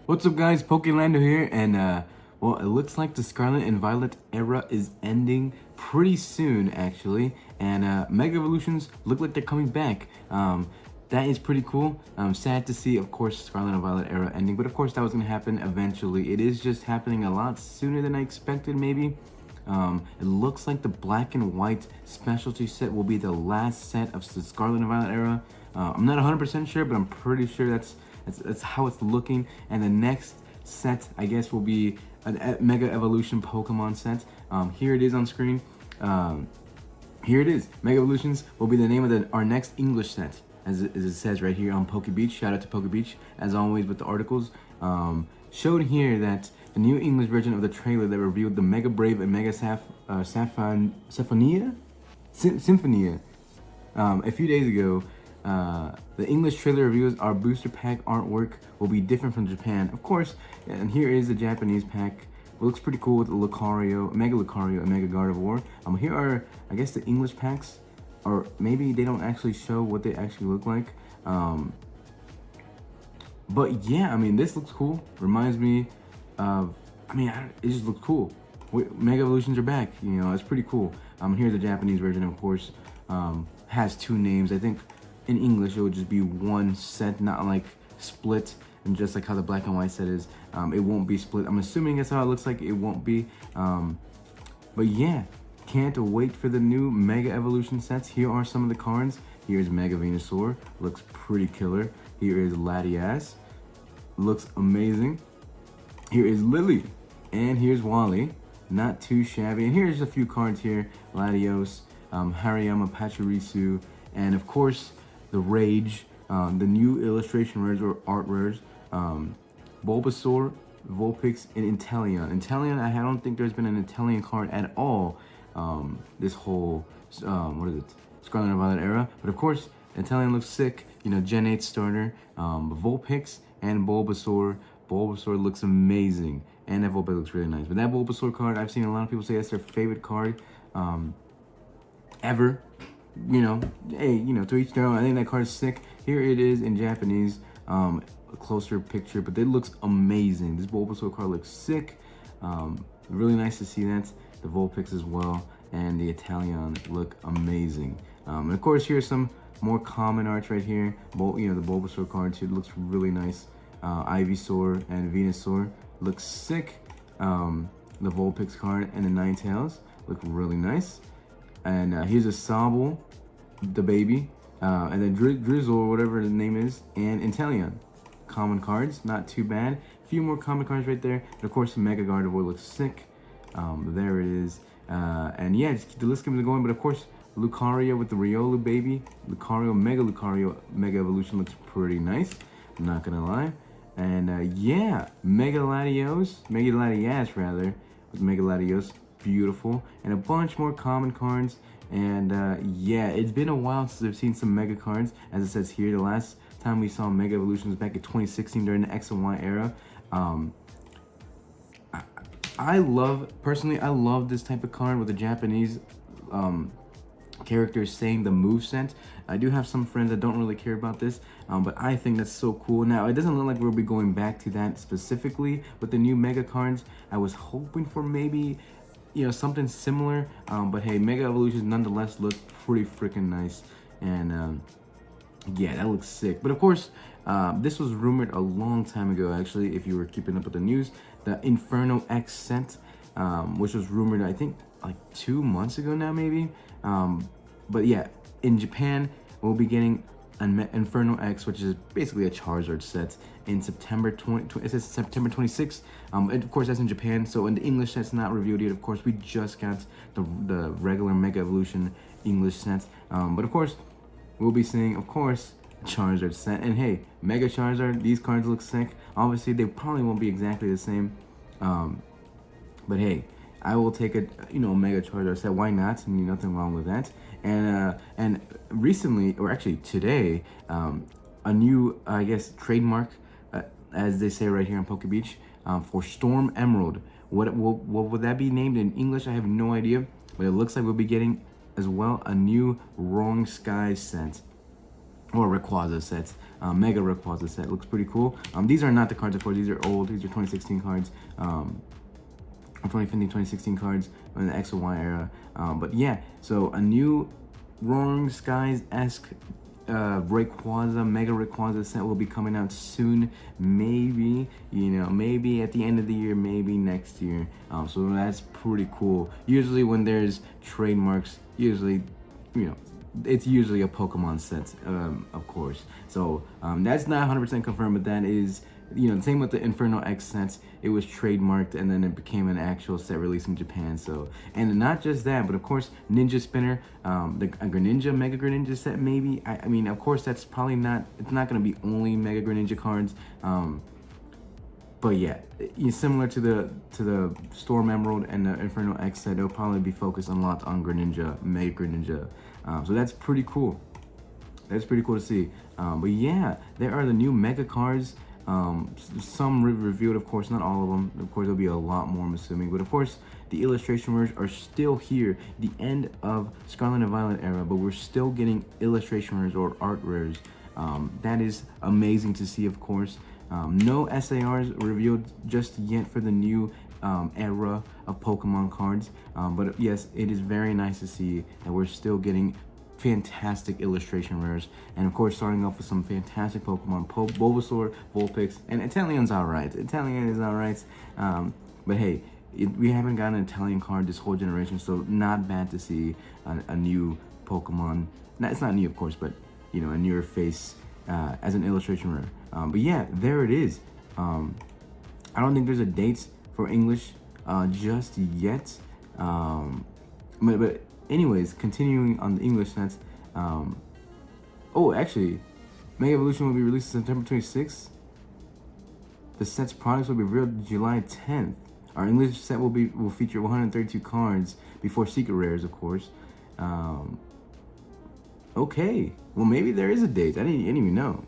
What's up, guys? Pokelander here, and well, it looks like the Scarlet and Violet era is ending pretty soon, actually. And Mega Evolutions look like they're coming back. That is pretty cool. Sad to see, of course, Scarlet and Violet era ending, but of course that was gonna happen eventually. It is just happening a lot sooner than I expected, maybe. It looks like the black and white specialty set will be the last set of the Scarlet and Violet era. I'm not 100% sure, but I'm pretty sure that's how it's looking. And the next set, I guess, will be a Mega Evolution Pokemon set. Here it is on screen. Here it is. Mega Evolutions will be the name of our next English set, as it says right here on Poke Beach. Shout out to Poke Beach, as always, with the articles. Showed here that the new English version of the trailer that revealed the Mega Brave and Mega Symphonia a few days ago. The English trailer reveals our booster pack artwork will be different from Japan, of course. And here is the Japanese pack. It looks pretty cool with Lucario, Mega Lucario, and Mega Gardevoir. Here are, I guess, the English packs, or maybe they don't actually show what they actually look like. But yeah, I mean, this looks cool. Reminds me of, it just looks cool. Mega Evolutions are back, you know, it's pretty cool. Here's the Japanese version, of course. Has two names. I think in English it would just be one set, not like split, and just like how the black and white set is. It won't be split. I'm assuming that's how it looks like. It won't be. But yeah, can't wait for the new Mega Evolution sets. Here are some of the cards. Here's Mega Venusaur, looks pretty killer. Here is Latias, looks amazing. Here is Lily, and here's Wally, not too shabby. And here's a few cards here: Latios, Hariyama Pachirisu, and of course the Rage, the new illustration rares or art rares, Bulbasaur, Vulpix, and Inteleon. Inteleon, I don't think there's been an Inteleon card at all this whole what is it, Scarlet and Violet era. But of course, Inteleon looks sick. You know, Gen 8 starter. Vulpix and Bulbasaur. Bulbasaur looks amazing, and that Vulpix looks really nice. But that Bulbasaur card, I've seen a lot of people say that's their favorite card ever. You know, hey, you know, to each their own. I think that card is sick. Here it is in Japanese, a closer picture, but it looks amazing. This Bulbasaur card looks sick. Really nice to see that. The Vulpix as well, and the Inteleon look amazing. And of course, here's some more common arts right here. You know, the Bulbasaur card too looks really nice. Ivysaur and Venusaur looks sick. The Vulpix card and the Ninetales look really nice. And here's a Sobble, the baby, and then Drizzle, or whatever the name is, and Inteleon. Common cards, not too bad. A few more common cards right there. And of course, the Mega Gardevoir looks sick. There it is. And yeah, just keep the list going. But of course, Lucario with the Riolu baby. Lucario, Mega Evolution looks pretty nice. I'm not gonna lie. And yeah, Mega Latias rather, with Mega Latios. Beautiful, and a bunch more common cards. And yeah, it's been a while since I've seen some mega cards. As it says here, the last time we saw Mega Evolution was back in 2016 during the X and Y era. I love this type of card with the Japanese characters saying the moveset. I do have some friends that don't really care about this, but I think that's so cool. Now, it doesn't look like we'll be going back to that specifically with the new mega cards. I was hoping for maybe, you know, something similar, but hey, Mega Evolutions nonetheless look pretty freaking nice. And yeah, that looks sick. But of course, this was rumored a long time ago, actually, if you were keeping up with the news. The Inferno X set, which was rumored, I think, like 2 months ago now, maybe. But yeah, in Japan, we'll be getting an Inferno X, which is basically a Charizard set, in September 20. It says September 26th. And of course, that's in Japan. So in the English set's not revealed yet. Of course, we just got the regular Mega Evolution English set. But of course, we'll be seeing, of course, Charizard set. And hey, Mega Charizard, these cards look sick. Obviously, they probably won't be exactly the same. But hey, I will take a Mega Charizard set. Why not? Nothing wrong with that. And recently, or actually today, a new, I guess, trademark, as they say right here on Poke Beach, for Storm Emerald. What would that be named in English? I have no idea. But it looks like we'll be getting as well a new Wrong Sky set. or Rayquaza sets. Mega Rayquaza set looks pretty cool. These are not the cards, of course. These are old. These are 2016 cards. 2015, 2016 cards in the X and Y era. But yeah, so a new Roaring Skies-esque Rayquaza, Mega Rayquaza set will be coming out soon. Maybe, maybe at the end of the year, maybe next year. So that's pretty cool. Usually when there's trademarks, it's usually a Pokemon set, of course. So that's not 100% confirmed, but that is, same with the Inferno X sets. It was trademarked and then it became an actual set released in Japan. So, and not just that, but of course, Ninja Spinner, the Greninja, Mega Greninja set, maybe. I mean, of course, that's probably not, it's not going to be only Mega Greninja cards. But yeah, similar to the Storm Emerald and the Inferno X set, it'll probably be focused a lot on Greninja, Mega Greninja. So that's pretty cool. That's pretty cool to see. But yeah, there are the new Mega cards. Some revealed, of course, not all of them. Of course, there'll be a lot more, I'm assuming. But of course, the illustration rares are still here. The end of Scarlet and Violet era, but we're still getting illustration rares or art rares. That is amazing to see, of course. No SARs revealed just yet for the new era of Pokemon cards. But yes, it is very nice to see that we're still getting fantastic illustration rares, and of course starting off with some fantastic Pokemon, Bulbasaur, Vulpix, and Italian's alright. Italian is alright, but hey, we haven't gotten an Italian card this whole generation, so not bad to see a new Pokemon. It's not new, of course, but a newer face as an illustration rare. But yeah, there it is. I don't think there's a date for English just yet, but anyways, continuing on the English sets. Actually, Mega Evolution will be released September 26th. The set's products will be revealed July 10th. Our English set will feature 132 cards before secret rares, of course. Okay, well maybe there is a date. I didn't even know.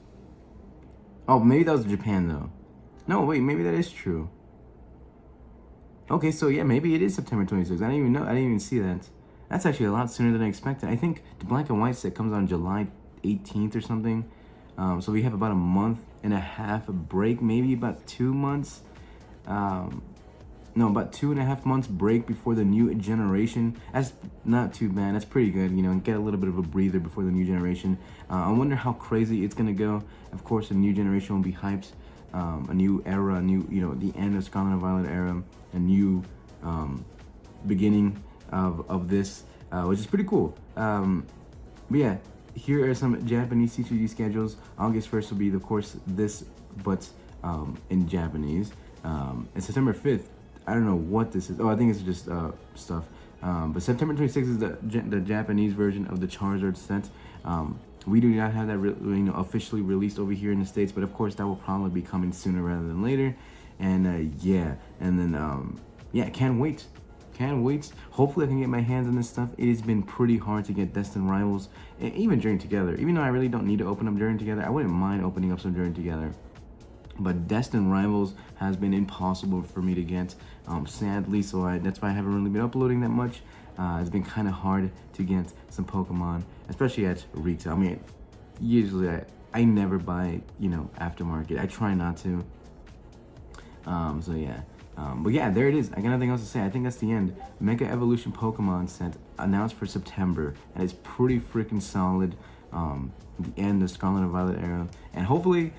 Oh, maybe that was Japan though. No, wait, maybe that is true. Okay, so yeah, maybe it is September 26th. I didn't even know. I didn't even see that. That's actually a lot sooner than I expected. I think the black and white set comes on July 18th or something. So we have about a month and a half of break, maybe about 2 months. No, about 2.5 months break before the new generation. That's not too bad. That's pretty good, and get a little bit of a breather before the new generation. I wonder how crazy it's gonna go. Of course, the new generation will be hyped. A new era, a new, the end of Scarlet and Violet era, a new beginning of this, which is pretty cool. But yeah, here are some Japanese TCG schedules. August 1st will be, of course, this, but in Japanese. And September 5th, I don't know what this is. Oh, I think it's just stuff. But September 26th is the Japanese version of the Charizard set. We do not have that officially released over here in the States, but of course that will probably be coming sooner rather than later. And yeah, and then yeah, can't wait. Can't wait. Hopefully I can get my hands on this stuff. It has been pretty hard to get Destined Rivals, and even Journey Together. Even though I really don't need to open up Journey Together, I wouldn't mind opening up some Journey Together. But Destined Rivals has been impossible for me to get, sadly, so that's why I haven't really been uploading that much. It's been kind of hard to get some Pokemon, especially at retail. I mean, usually I never buy, aftermarket. I try not to. So yeah. But yeah, there it is. I got nothing else to say. I think that's the end. Mega Evolution Pokemon set announced for September. That is pretty freaking solid. The end of Scarlet and Violet era. And hopefully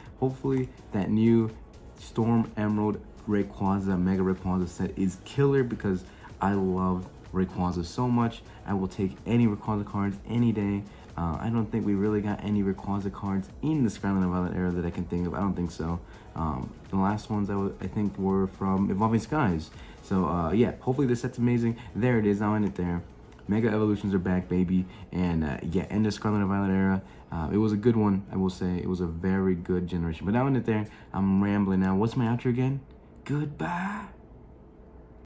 that new Storm Emerald Rayquaza, Mega Rayquaza set is killer, because I love Rayquaza so much. I will take any Rayquaza cards any day. I don't think we really got any Rayquaza cards in the Scarlet and Violet era that I can think of. I don't think so. The last ones I think were from Evolving Skies. So yeah, hopefully this set's amazing. There it is. I'll end it there. Mega Evolutions are back, baby. And yeah, end of Scarlet and Violet era. It was a good one, I will say. It was a very good generation. But I'll end it there. I'm rambling now. What's my outro again? Goodbye.